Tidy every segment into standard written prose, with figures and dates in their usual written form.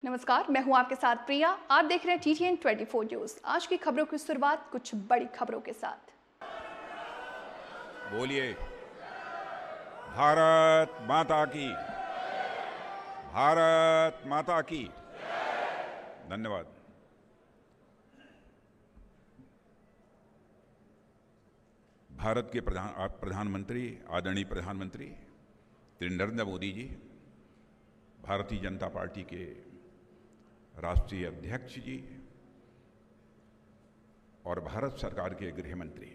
नमस्कार, मैं हूं आपके साथ प्रिया। आप देख रहे हैं TTN 24 न्यूज। आज की खबरों की शुरुआत कुछ बड़ी खबरों के साथ। बोलिए, भारत माता की, भारत माता की। धन्यवाद। भारत के प्रधानमंत्री, आदरणीय प्रधानमंत्री श्री नरेंद्र मोदी जी, भारतीय जनता पार्टी के राष्ट्रीय अध्यक्ष जी और भारत सरकार के गृह मंत्री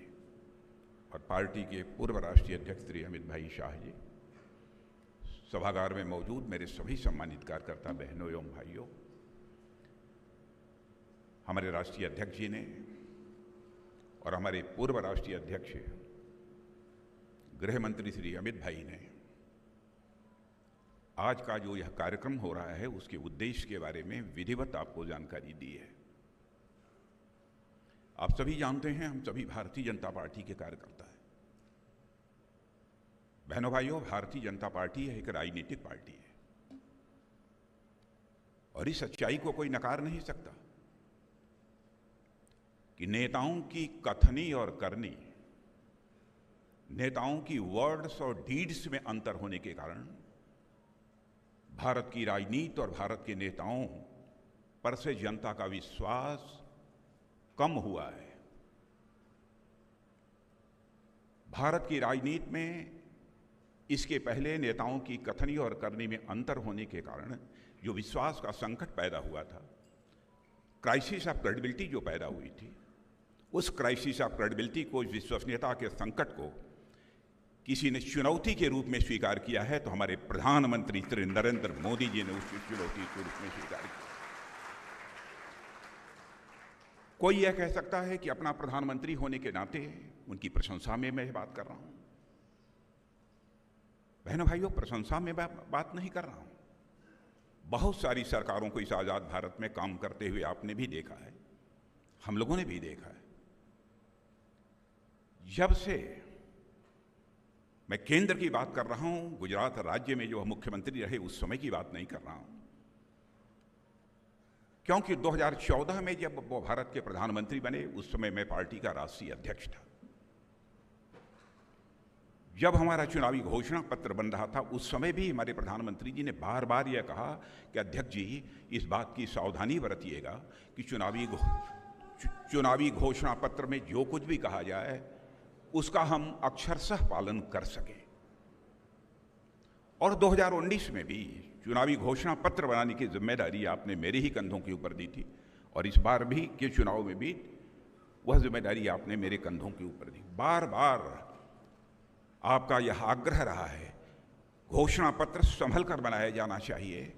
और पार्टी के पूर्व राष्ट्रीय अध्यक्ष श्री अमित भाई शाह जी, सभागार में मौजूद मेरे सभी सम्मानित कार्यकर्ता बहनों एवं भाइयों, हमारे राष्ट्रीय अध्यक्ष जी ने और हमारे पूर्व राष्ट्रीय अध्यक्ष गृह मंत्री श्री अमित भाई ने आज का जो यह कार्यक्रम हो रहा है उसके उद्देश्य के बारे में विधिवत आपको जानकारी दी है। आप सभी जानते हैं, हम सभी भारतीय जनता पार्टी के कार्यकर्ता हैं। बहनों भाइयों, भारतीय जनता पार्टी एक राजनीतिक पार्टी है और इस सच्चाई को कोई नकार नहीं सकता कि नेताओं की कथनी और करनी, नेताओं की वर्ड्स और डीड्स में अंतर होने के कारण भारत की राजनीति और भारत के नेताओं पर से जनता का विश्वास कम हुआ है। भारत की राजनीति में इसके पहले नेताओं की कथनी और करनी में अंतर होने के कारण जो विश्वास का संकट पैदा हुआ था, क्राइसिस ऑफ क्रेडिबिलिटी जो पैदा हुई थी, उस क्राइसिस ऑफ क्रेडिबिलिटी को, विश्वसनीयता के संकट को किसी ने चुनौती के रूप में स्वीकार किया है तो हमारे प्रधानमंत्री श्री नरेंद्र मोदी जी ने उसकी चुनौती के रूप में स्वीकार किया। कोई यह कह सकता है कि अपना प्रधानमंत्री होने के नाते उनकी प्रशंसा में मैं बात कर रहा हूं। बहनों भाइयों, प्रशंसा में बात नहीं कर रहा हूं। बहुत सारी सरकारों को इस आजाद भारत में काम करते हुए आपने भी देखा है, हम लोगों ने भी देखा है। जब से मैं केंद्र की बात कर रहा हूं, गुजरात राज्य में जो मुख्यमंत्री रहे उस समय की बात नहीं कर रहा हूं, क्योंकि 2014 में जब वो भारत के प्रधानमंत्री बने उस समय मैं पार्टी का राष्ट्रीय अध्यक्ष था। जब हमारा चुनावी घोषणा पत्र बन रहा था उस समय भी हमारे प्रधानमंत्री जी ने बार बार यह कहा कि अध्यक्ष जी, इस बात की सावधानी बरतिएगा कि चुनावी घोषणा पत्र में जो कुछ भी कहा जाए उसका हम अक्षरशः पालन कर सकें। और 2019 में भी चुनावी घोषणा पत्र बनाने की जिम्मेदारी आपने मेरे ही कंधों के ऊपर दी थी और इस बार भी के चुनाव में भी वह जिम्मेदारी आपने मेरे कंधों के ऊपर दी। बार बार आपका यह आग्रह रहा है, घोषणा पत्र संभल कर बनाया जाना चाहिए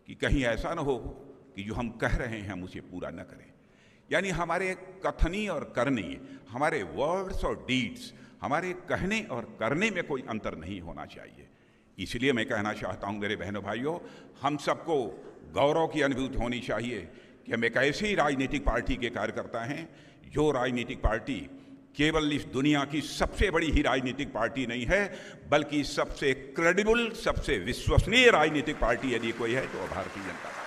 कि कहीं ऐसा न हो कि जो हम कह रहे हैं हम उसे पूरा न करें। यानी हमारे कथनी और करनी, हमारे वर्ड्स और डीड्स, हमारे कहने और करने में कोई अंतर नहीं होना चाहिए। इसलिए मैं कहना चाहता हूं मेरे बहनों भाइयों, हम सबको गौरव की अनुभूति होनी चाहिए कि हम एक ऐसी राजनीतिक पार्टी के कार्यकर्ता हैं जो राजनीतिक पार्टी केवल इस दुनिया की सबसे बड़ी ही राजनीतिक पार्टी नहीं है, बल्कि सबसे क्रेडिबल, सबसे विश्वसनीय राजनीतिक पार्टी यदि कोई है तो भारतीय जनता पार्टी।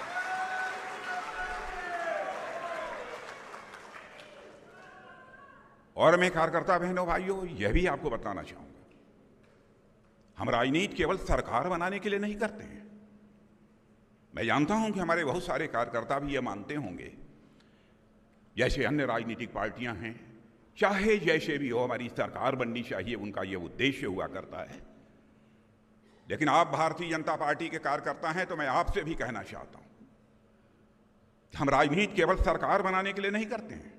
और मैं कार्यकर्ता बहनों भाइयों यह भी आपको बताना चाहूंगा, हम राजनीति केवल सरकार बनाने के लिए नहीं करते हैं। मैं जानता हूं कि हमारे बहुत सारे कार्यकर्ता भी यह मानते होंगे, जैसे अन्य राजनीतिक पार्टियां हैं, चाहे जैसे भी हो हमारी सरकार बननी चाहिए, उनका यह उद्देश्य हुआ करता है। लेकिन आप भारतीय जनता पार्टी के कार्यकर्ता हैं तो मैं आपसे भी कहना चाहता हूं कि हम राजनीति केवल सरकार बनाने के लिए नहीं करते हैं।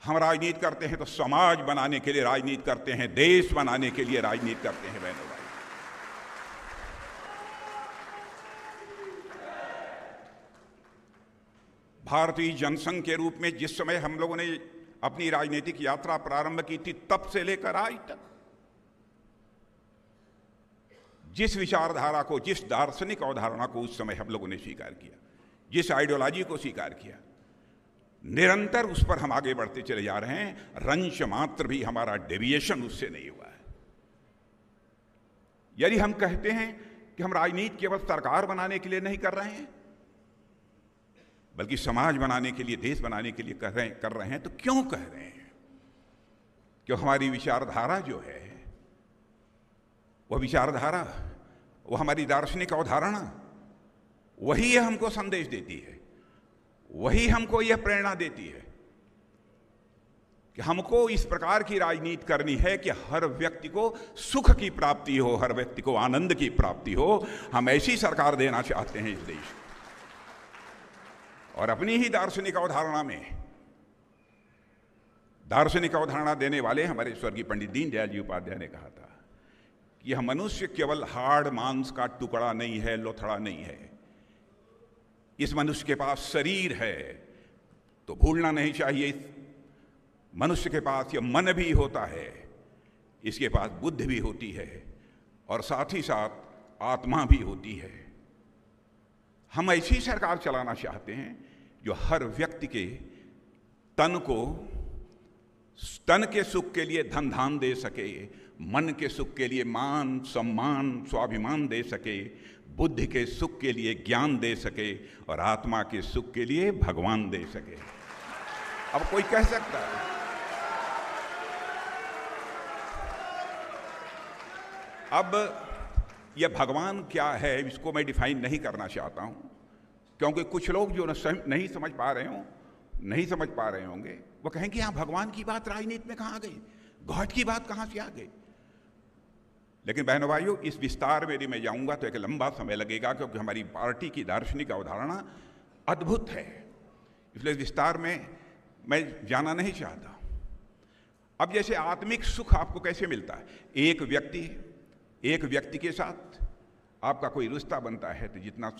हम राजनीति करते हैं तो समाज बनाने के लिए राजनीति करते हैं, देश बनाने के लिए राजनीति करते हैं। बहनों भाई, भारतीय जनसंघ के रूप में जिस समय हम लोगों ने अपनी राजनीतिक यात्रा प्रारंभ की थी, तब से लेकर आज तक जिस विचारधारा को, जिस दार्शनिक अवधारणा को उस समय हम लोगों ने स्वीकार किया, जिस आइडियोलॉजी को स्वीकार किया, निरंतर उस पर हम आगे बढ़ते चले जा रहे हैं। रंश मात्र भी हमारा डेविएशन उससे नहीं हुआ है। यदि हम कहते हैं कि हम राजनीति केवल सरकार बनाने के लिए नहीं कर रहे हैं, बल्कि समाज बनाने के लिए, देश बनाने के लिए कर रहे हैं। तो क्यों कह रहे हैं? क्यों हमारी विचारधारा जो है, वह विचारधारा, वो हमारी दार्शनिक अवधारणा, वही हमको संदेश देती है, वही हमको यह प्रेरणा देती है कि हमको इस प्रकार की राजनीति करनी है कि हर व्यक्ति को सुख की प्राप्ति हो, हर व्यक्ति को आनंद की प्राप्ति हो। हम ऐसी सरकार देना चाहते हैं इस देश को। और अपनी ही दार्शनिक अवधारणा में, दार्शनिक अवधारणा देने वाले हमारे स्वर्गीय पंडित दीनदयाल जी उपाध्याय ने कहा था कि यह मनुष्य केवल हाड़ मांस का टुकड़ा नहीं है, लोथड़ा नहीं है। इस मनुष्य के पास शरीर है, तो भूलना नहीं चाहिए, इस मनुष्य के पास यह मन भी होता है, इसके पास बुद्धि भी होती है, और साथ ही साथ आत्मा भी होती है। हम ऐसी सरकार चलाना चाहते हैं जो हर व्यक्ति के तन को, तन के सुख के लिए धन धान दे सके, मन के सुख के लिए मान सम्मान स्वाभिमान दे सके, बुद्धि के सुख के लिए ज्ञान दे सके, और आत्मा के सुख के लिए भगवान दे सके। अब कोई कह सकता है, अब यह भगवान क्या है, इसको मैं डिफाइन नहीं करना चाहता हूं, क्योंकि कुछ लोग जो नहीं समझ पा रहे होंगे, वो कहेंगे हाँ, भगवान की बात राजनीति में कहाँ आ गई, गॉड की बात कहाँ से आ गई। लेकिन बहनों भाइयों, इस विस्तार में यदि मैं जाऊंगा तो एक लंबा समय लगेगा, क्योंकि हमारी पार्टी की दार्शनिक अवधारणा अद्भुत है, इसलिए विस्तार में मैं जाना नहीं चाहता। अब जैसे आत्मिक सुख आपको कैसे मिलता है? एक व्यक्ति के साथ आपका कोई रिश्ता बनता है, तो जितना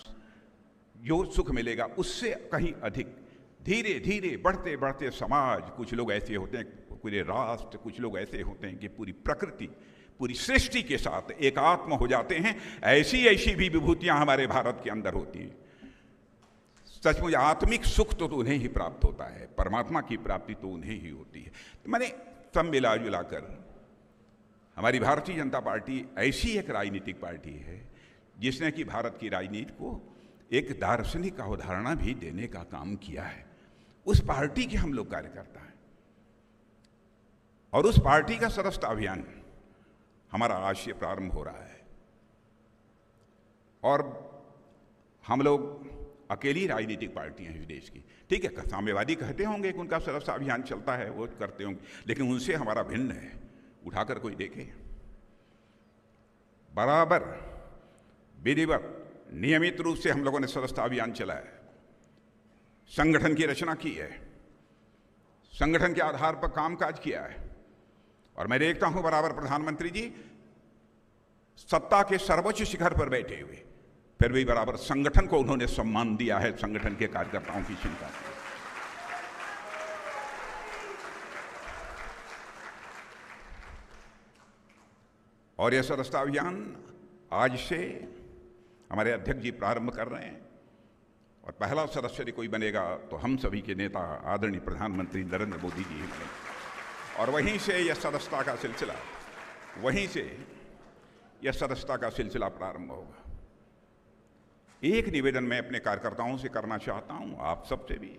जो सुख मिलेगा उससे कहीं अधिक धीरे धीरे बढ़ते बढ़ते समाज, कुछ लोग ऐसे होते हैं, पूरे राष्ट्र, कुछ लोग ऐसे होते हैं कि पूरी प्रकृति, पूरी सृष्टि के साथ एकात्म हो जाते हैं। ऐसी ऐसी भी विभूतियां हमारे भारत के अंदर होती हैं। सचमुच आत्मिक सुख तो उन्हें ही प्राप्त होता है, परमात्मा की प्राप्ति तो उन्हें ही होती है। तो मैंने सब मिला जुला कर हमारी भारतीय जनता पार्टी ऐसी एक राजनीतिक पार्टी है जिसने कि भारत की राजनीति को एक दार्शनिक अवधारणा भी देने का काम किया है। उस पार्टी के हम लोग कार्यकर्ता हैं, और उस पार्टी का सदस्यता अभियान हमारा आज से प्रारंभ हो रहा है। और हम लोग अकेली राजनीतिक पार्टी हैं इस देश की। ठीक है, साम्यवादी कहते होंगे कि उनका सदस्यता अभियान चलता है, वो करते होंगे, लेकिन उनसे हमारा भिन्न है। उठाकर कोई देखे, बराबर विधिवत नियमित रूप से हम लोगों ने सदस्यता अभियान चलाया है, संगठन की रचना की है, संगठन के आधार पर कामकाज किया है। और मैं देखता हूं बराबर प्रधानमंत्री जी सत्ता के सर्वोच्च शिखर पर बैठे हुए, फिर भी बराबर संगठन को उन्होंने सम्मान दिया है, संगठन के कार्यकर्ताओं की चिंता की। और यह सदस्यता अभियान आज से हमारे अध्यक्ष जी प्रारंभ कर रहे हैं, और पहला सदस्य यदि कोई बनेगा तो हम सभी के नेता आदरणीय प्रधानमंत्री नरेंद्र मोदी जी ही बनेंगे। और वहीं से यह सदस्यता का सिलसिला प्रारंभ होगा। एक निवेदन मैं अपने कार्यकर्ताओं से करना चाहता हूं, आप सबसे भी।